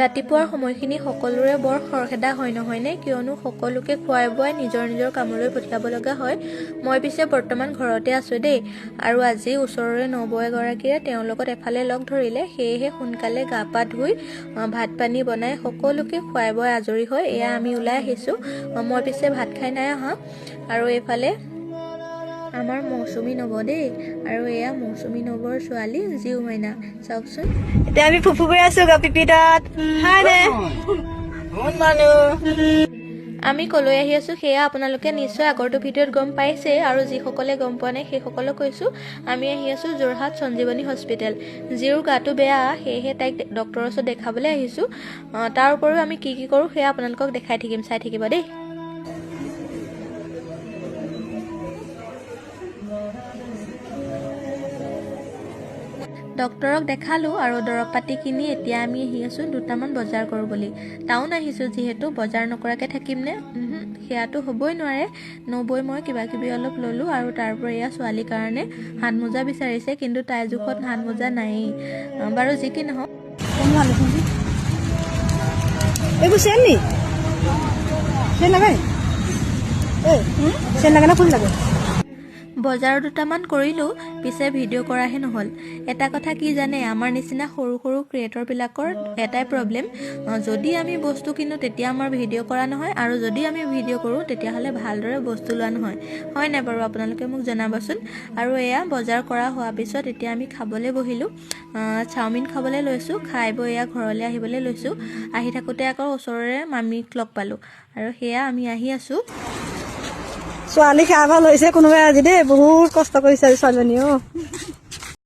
ৰাতিপুৱাৰ সময়খিনি সকলোৰে বৰ খৰখেদা হয় নহয়নে, কিয়নো সকলোকে খুৱাই বুৱাই নিজৰ নিজৰ কামলৈ পঠিয়াব লগা হয়। মই পিছে বৰ্তমান ঘৰতে আছোঁ দেই, আৰু আজি ওচৰৰে নবৌ এগৰাকীয়ে তেওঁৰ লগত এফালে লগ ধৰিলে, সেয়েহে সোনকালে গা পা ধুই ভাত পানী বনাই সকলোকে খুৱাই বুৱাই আজৰি হৈ এয়া আমি ওলাই আহিছোঁ। মই পিছে ভাত খাই নাই অহা। আৰু এইফালে আমাৰ মৌচুমী নব দেই, আৰু এয়া মৌচুমী নবৰ ছোৱালী জিউ মাইনা, চাওকচোন। এতিয়া আমি ফুফু গৈ আছো পিপি তাত। হাই দে আমি কলৈ আহি আছোঁ সেয়া আপোনালোকে নিশ্চয় আগৰটো ভিডিঅ'ত গম পাইছে, আৰু যিসকলে গম পোৱা নাই সেইসকলক কৈছোঁ আমি আহি আছোঁ যোৰহাট সঞ্জীৱনী হস্পিটেল। জিউৰ গাটো বেয়া, সেয়েহে তাইক ডক্টৰৰ ওচৰত দেখাবলৈ আহিছোঁ। তাৰ উপৰিও আমি কি কি কৰোঁ সেয়া আপোনালোকক দেখাই থাকিম, চাই থাকিব দেই। ডক্টৰক দেখালোঁ আৰু দৰৱ পাতি কিনি এতিয়া আমি আহি আছোঁ দুটামান বজাৰ কৰোঁ বুলি। টাউন আহিছোঁ যিহেতু, বজাৰ নকৰাকৈ থাকিমনে? সেয়াটো হ'বই নোৱাৰে। নবৈ মই কিবা কিবি অলপ ল'লোঁ, আৰু তাৰ পৰা এয়া ছোৱালীৰ কাৰণে হাত মোজা বিচাৰিছে, কিন্তু তাইৰ জোখত হাত মোজা নায়েই। বাৰু যি কি নহওক, এইবোৰ চেন নি? চেন লাগে? চেন লাগে না ফুল লাগে? বজাৰ দুটামান কৰিলোঁ, পিছে ভিডিঅ' কৰাহে নহ'ল। এটা কথা কি জানে, আমাৰ নিচিনা সৰু সৰু ক্ৰিয়েটৰবিলাকৰ এটাই প্ৰব্লেম, যদি আমি বস্তু কিনো তেতিয়া আমাৰ ভিডিঅ' কৰা নহয়, আৰু যদি আমি ভিডিঅ' কৰোঁ তেতিয়াহ'লে ভালদৰে বস্তু লোৱা নহয়। হয় নাই বাৰু, আপোনালোকে মোক জনাবচোন। আৰু এয়া বজাৰ কৰা হোৱাৰ পিছত এতিয়া আমি খাবলৈ বহিলোঁ। চাওমিন খাবলৈ লৈছোঁ, খাই বৈ এয়া ঘৰলৈ আহিবলৈ লৈছোঁ। আহি থাকোঁতে আকৌ ওচৰৰে মামীক লগ পালোঁ, আৰু সেয়া আমি আহি আছোঁ। ছোৱালী খাই ভাল হৈছে কোনোবাই আজি দেই, বহুত কষ্ট কৰিছে আজি ছোৱালীজনী।